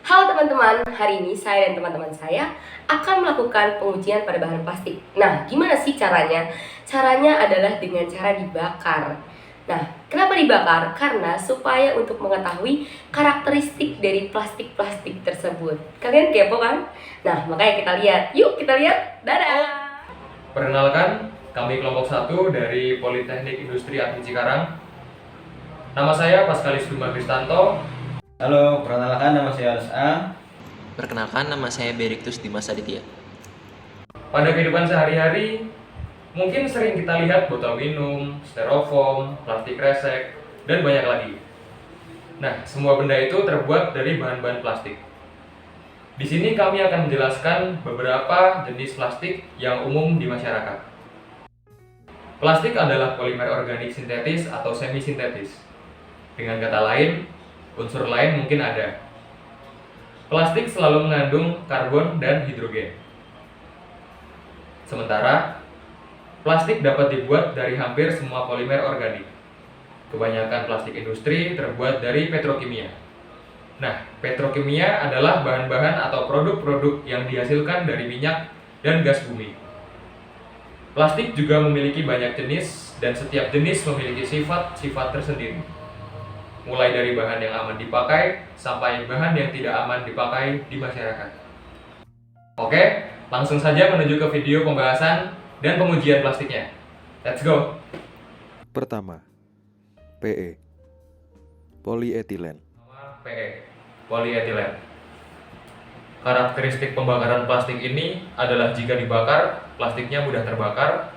Halo teman-teman, hari ini saya dan teman-teman saya akan melakukan pengujian pada bahan plastik. Nah, gimana sih caranya? Caranya adalah dengan cara dibakar. Nah, kenapa dibakar? Karena supaya untuk mengetahui karakteristik dari plastik-plastik tersebut. Kalian kepo kan? Nah, makanya kita lihat. Yuk kita lihat. Dadah! Perkenalkan, kami kelompok 1 dari Politeknik Industri Admin Cikarang. Nama saya Paskalis Duma Kristanto. Halo, perkenalkan nama saya Aras A. Perkenalkan, nama saya Beriktus Dimas Aditya. Pada kehidupan sehari-hari, mungkin sering kita lihat botol minum, styrofoam, plastik kresek, dan banyak lagi. Nah, semua benda itu terbuat dari bahan-bahan plastik. Di sini kami akan menjelaskan beberapa jenis plastik yang umum di masyarakat. Plastik adalah polimer organik sintetis atau semi-sintetis. Dengan kata lain, unsur lain mungkin ada. Plastik selalu mengandung karbon dan hidrogen. Sementara, plastik dapat dibuat dari hampir semua polimer organik. Kebanyakan plastik industri terbuat dari petrokimia. Nah, petrokimia adalah bahan-bahan atau produk-produk yang dihasilkan dari minyak dan gas bumi. Plastik juga memiliki banyak jenis dan setiap jenis memiliki sifat-sifat tersendiri. Mulai dari bahan yang aman dipakai sampai bahan yang tidak aman dipakai di masyarakat. Oke, langsung saja menuju ke video pembahasan dan pengujian plastiknya. Let's go! Pertama, PE, polietilen. PE, polietilen. Karakteristik pembakaran plastik ini adalah jika dibakar, plastiknya mudah terbakar,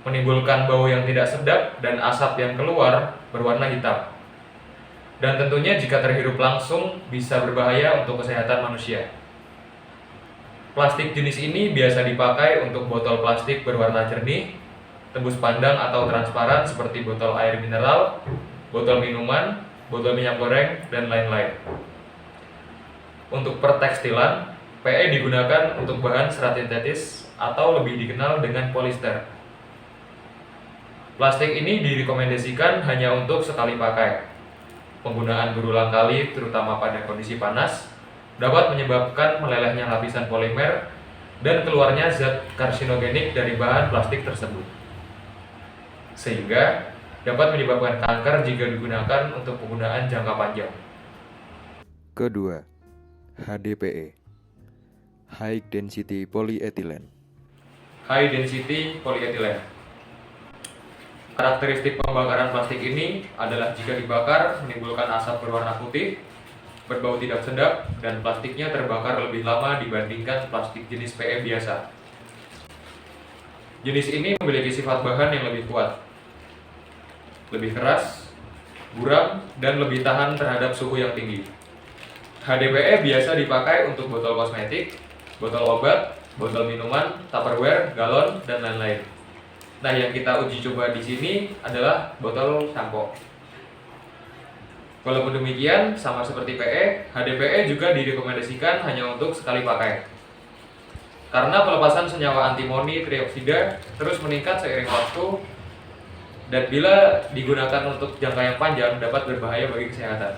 menimbulkan bau yang tidak sedap dan asap yang keluar berwarna hitam. Dan tentunya jika terhirup langsung bisa berbahaya untuk kesehatan manusia. Plastik jenis ini biasa dipakai untuk botol plastik berwarna jernih, tembus pandang atau transparan seperti botol air mineral, botol minuman, botol minyak goreng, dan lain-lain. Untuk pertekstilan, PE digunakan untuk bahan serat sintetis atau lebih dikenal dengan polister. Plastik ini direkomendasikan hanya untuk sekali pakai. Penggunaan berulang kali, terutama pada kondisi panas, dapat menyebabkan melelehnya lapisan polimer dan keluarnya zat karsinogenik dari bahan plastik tersebut. Sehingga dapat menyebabkan kanker jika digunakan untuk penggunaan jangka panjang. Kedua, HDPE, High Density Polyethylene. High Density Polyethylene. Karakteristik pembakaran plastik ini adalah jika dibakar menimbulkan asap berwarna putih, berbau tidak sedap, dan plastiknya terbakar lebih lama dibandingkan plastik jenis PE biasa. Jenis ini memiliki sifat bahan yang lebih kuat, lebih keras, buram, dan lebih tahan terhadap suhu yang tinggi. HDPE biasa dipakai untuk botol kosmetik, botol obat, botol minuman, Tupperware, galon, dan lain-lain. Nah, yang kita uji coba di sini adalah botol sampo. Walaupun demikian, sama seperti PE, HDPE juga direkomendasikan hanya untuk sekali pakai. Karena pelepasan senyawa antimoni trioksida terus meningkat seiring waktu, dan bila digunakan untuk jangka yang panjang dapat berbahaya bagi kesehatan.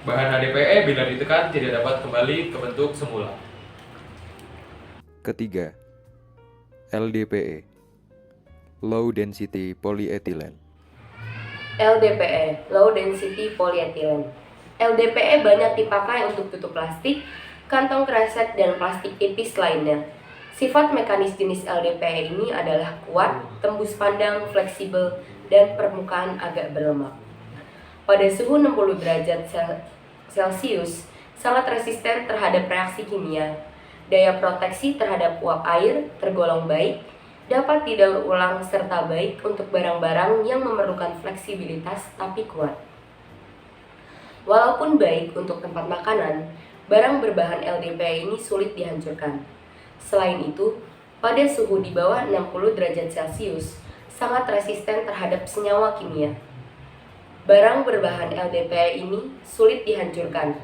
Bahan HDPE bila ditekan tidak dapat kembali ke bentuk semula. Ketiga, LDPE, Low Density Polyethylene. LDPE, Low Density Polyethylene. LDPE banyak dipakai untuk tutup plastik, kantong kresek, dan plastik tipis lainnya. Sifat mekanis jenis LDPE ini adalah kuat, tembus pandang, fleksibel, dan permukaan agak berlemak. Pada suhu 60 derajat Celcius, sangat resisten terhadap reaksi kimia. Daya proteksi terhadap uap air tergolong baik, dapat didaur ulang serta baik untuk barang-barang yang memerlukan fleksibilitas tapi kuat. Walaupun baik untuk tempat makanan, barang berbahan LDPE ini sulit dihancurkan. Selain itu, pada suhu di bawah 60 derajat Celcius, sangat resisten terhadap senyawa kimia. Barang berbahan LDPE ini sulit dihancurkan,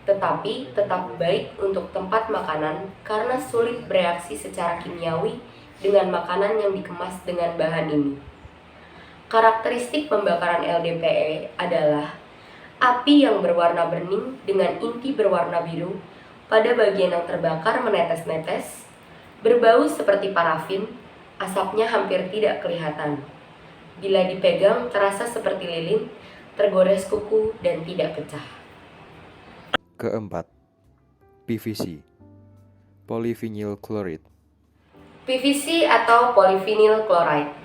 tetapi tetap baik untuk tempat makanan karena sulit bereaksi secara kimiawi dengan makanan yang dikemas dengan bahan ini. Karakteristik pembakaran LDPE adalah Api yang berwarna bening dengan inti berwarna biru pada bagian yang terbakar menetes-netes, berbau seperti parafin, asapnya hampir tidak kelihatan. Bila dipegang terasa seperti lilin, tergores kuku dan tidak pecah. Keempat, PVC, polyvinyl chloride. PVC atau polyvinyl chloride.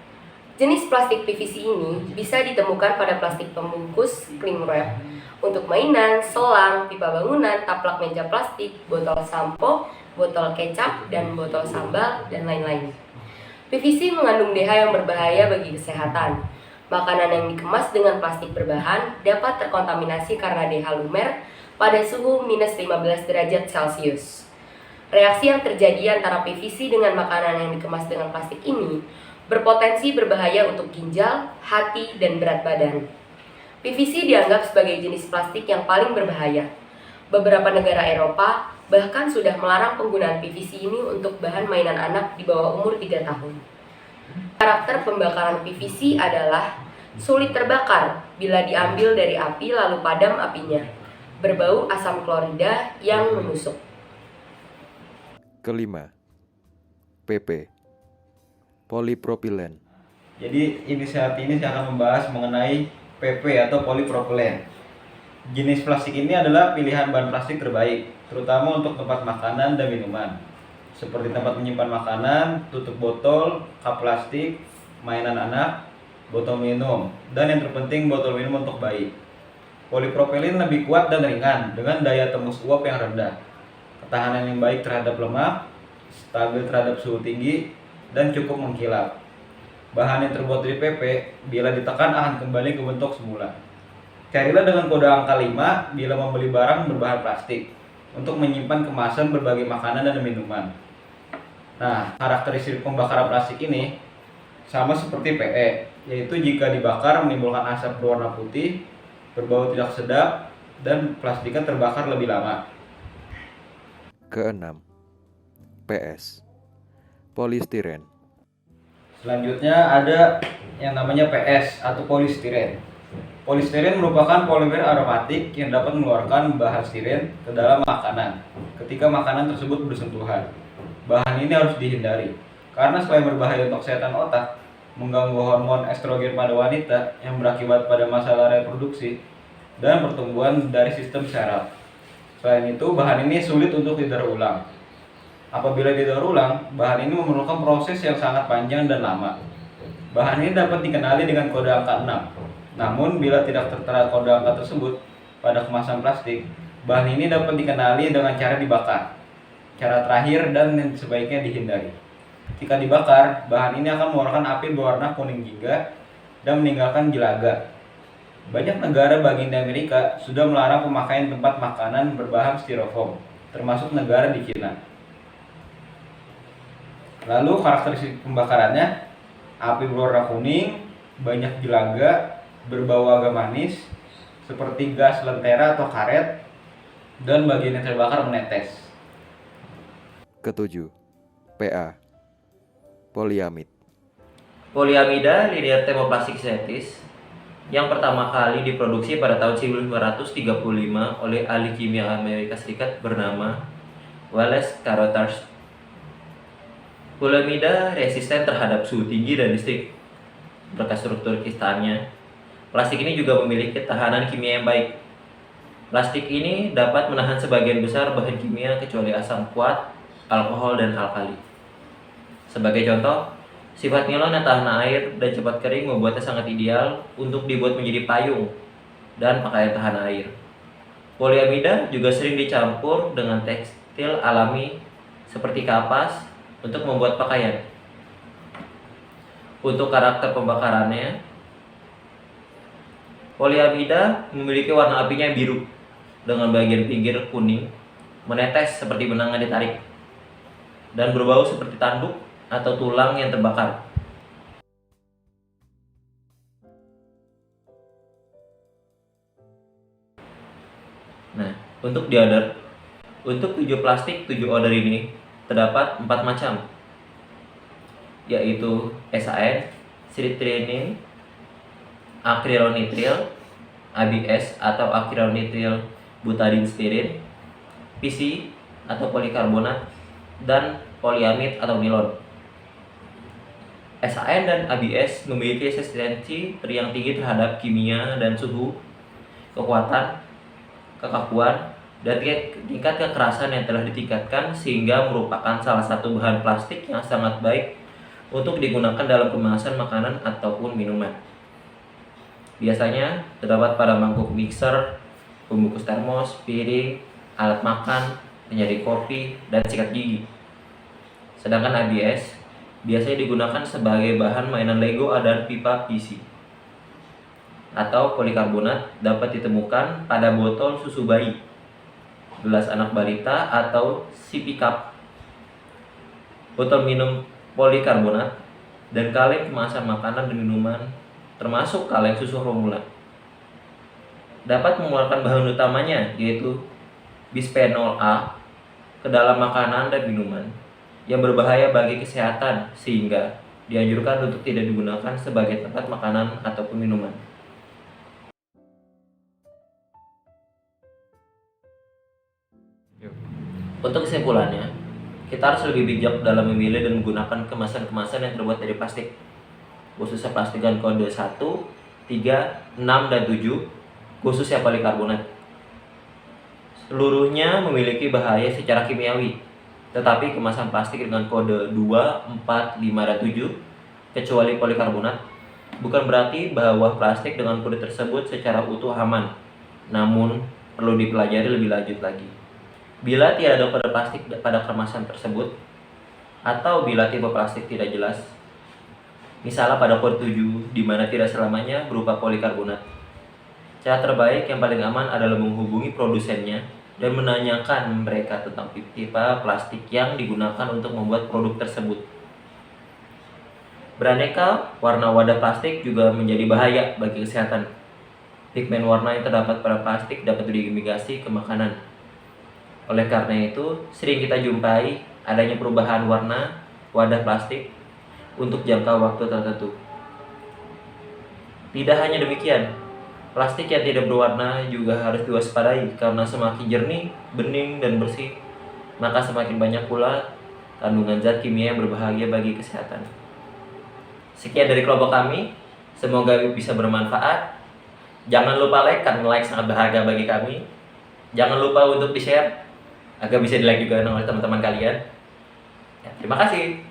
Jenis plastik PVC ini bisa ditemukan pada plastik pembungkus cling wrap untuk mainan, selang, pipa bangunan, taplak meja plastik, botol sampo, botol kecap, dan botol sambal, dan lain-lain. PVC mengandung DH yang berbahaya bagi kesehatan. Makanan yang dikemas dengan plastik berbahan dapat terkontaminasi karena DH lumer pada suhu minus 15 derajat Celcius. Reaksi yang terjadi antara PVC dengan makanan yang dikemas dengan plastik ini berpotensi berbahaya untuk ginjal, hati, dan berat badan. PVC dianggap sebagai jenis plastik yang paling berbahaya. Beberapa negara Eropa bahkan sudah melarang penggunaan PVC ini untuk bahan mainan anak di bawah umur 3 tahun. Karakter pembakaran PVC adalah sulit terbakar bila diambil dari api lalu padam apinya, berbau asam klorida yang menusuk. Kelima, PP, polypropylen. Jadi saat ini saya akan membahas mengenai PP atau polipropilen. Jenis plastik ini adalah pilihan bahan plastik terbaik, terutama untuk tempat makanan dan minuman, seperti tempat menyimpan makanan, tutup botol, cup plastik, mainan anak, botol minum, dan yang terpenting botol minum untuk bayi. Polipropilen lebih kuat dan ringan dengan daya tembus uap yang rendah, ketahanan yang baik terhadap lemak, stabil terhadap suhu tinggi, dan cukup mengkilap. Bahan yang terbuat dari PP bila ditekan akan kembali ke bentuk semula. Carilah dengan kode angka 5 bila membeli barang berbahan plastik untuk menyimpan kemasan berbagai makanan dan minuman. Nah, karakteristik pembakaran plastik ini sama seperti PE, yaitu jika dibakar menimbulkan asap berwarna putih, berbau tidak sedap, dan plastiknya terbakar lebih lama. Keenam, PS, polistiren. Selanjutnya ada yang namanya PS atau polistiren. Polistiren merupakan polimer aromatik yang dapat mengeluarkan bahan stiren ke dalam makanan ketika makanan tersebut bersentuhan. Bahan ini harus dihindari karena selain berbahaya untuk kesehatan otak, mengganggu hormon estrogen pada wanita yang berakibat pada masalah reproduksi dan pertumbuhan dari sistem saraf. Selain itu, bahan ini sulit untuk didaur ulang. Apabila didaur ulang, bahan ini memerlukan proses yang sangat panjang dan lama. Bahan ini dapat dikenali dengan kode angka 6. Namun, bila tidak tertera kode angka tersebut pada kemasan plastik, bahan ini dapat dikenali dengan cara dibakar. Cara terakhir dan yang sebaiknya dihindari. Jika dibakar, bahan ini akan mengeluarkan api berwarna kuning jingga dan meninggalkan jelaga. Banyak negara bagian di Amerika sudah melarang pemakaian tempat makanan berbahan styrofoam, termasuk negara di Cina. Lalu karakteristik pembakarannya, api berwarna kuning, banyak jelaga, berbau agak manis, seperti gas lentera atau karet, dan bagian yang terbakar menetes. Ketujuh, PA, polyamid. Polyamida linear thermoplastic synthesis yang pertama kali diproduksi pada tahun 1935 oleh ahli kimia Amerika Serikat bernama Wallace Carothers. Polyamida resisten terhadap suhu tinggi dan listrik berkat struktur kristalnya. Plastik ini juga memiliki ketahanan kimia yang baik. Plastik ini dapat menahan sebagian besar bahan kimia kecuali asam kuat, alkohol, dan alkali. Sebagai contoh, sifat nilon yang tahan air dan cepat kering membuatnya sangat ideal untuk dibuat menjadi payung dan pakaian tahan air. Polyamida juga sering dicampur dengan tekstil alami seperti kapas untuk membuat pakaian. Untuk karakter pembakarannya, polyamida memiliki warna apinya biru dengan bagian pinggir kuning, menetes seperti benang yang ditarik, dan berbau seperti tanduk atau tulang yang terbakar. Nah, untuk deoder, untuk 7 plastik 7 odor ini terdapat 4 macam, yaitu SAN, sirtrenin, akrilonitril, ABS atau akronitil butadiene stiren, PC atau polikarbonat, dan poliamid atau nilon. SAN dan ABS memiliki resistensi yang tinggi terhadap kimia dan suhu, kekuatan, kekakuan, dan tingkat kekerasan yang telah ditingkatkan sehingga merupakan salah satu bahan plastik yang sangat baik untuk digunakan dalam kemasan makanan ataupun minuman. Biasanya terdapat pada mangkuk mixer, pembungkus termos, piring, alat makan, penyaring kopi, dan sikat gigi. Sedangkan ABS biasanya digunakan sebagai bahan mainan Lego dan pipa PC. Atau polikarbonat dapat ditemukan pada botol susu bayi, gelas anak balita atau sippy cup, botol minum polikarbonat, dan kaleng kemasan makanan dan minuman termasuk kaleng susu formula. Dapat mengeluarkan bahan utamanya yaitu bisphenol A ke dalam makanan dan minuman yang berbahaya bagi kesehatan sehingga dianjurkan untuk tidak digunakan sebagai tempat makanan ataupun minuman. Yuk. Untuk kesimpulannya, kita harus lebih bijak dalam memilih dan menggunakan kemasan-kemasan yang terbuat dari plastik, khususnya plastik dengan kode 1, 3, 6, dan 7, khususnya polikarbonat. Seluruhnya memiliki bahaya secara kimiawi, tetapi kemasan plastik dengan kode 2, 4, 5, dan 7, kecuali polikarbonat, bukan berarti bahwa plastik dengan kode tersebut secara utuh aman, namun perlu dipelajari lebih lanjut lagi. Bila tidak ada kode plastik pada kemasan tersebut, atau bila tipe plastik tidak jelas, misalnya pada kode 7, di mana tidak selamanya berupa polikarbonat, cara terbaik yang paling aman adalah menghubungi produsennya dan menanyakan mereka tentang tipe plastik yang digunakan untuk membuat produk tersebut. Beraneka warna wadah plastik juga menjadi bahaya bagi kesehatan. Pigmen warna yang terdapat pada plastik dapat diimigrasi ke makanan. Oleh karena itu, sering kita jumpai adanya perubahan warna wadah plastik untuk jangka waktu tertentu. Tidak hanya demikian, plastik yang tidak berwarna juga harus diwaspadai karena semakin jernih, bening, dan bersih, maka semakin banyak pula kandungan zat kimia yang berbahaya bagi kesehatan. Sekian dari kelompok kami, semoga bisa bermanfaat. Jangan lupa like, karena like sangat berharga bagi kami. Jangan lupa untuk di-share agar bisa di-like juga oleh teman-teman kalian. Ya, terima kasih.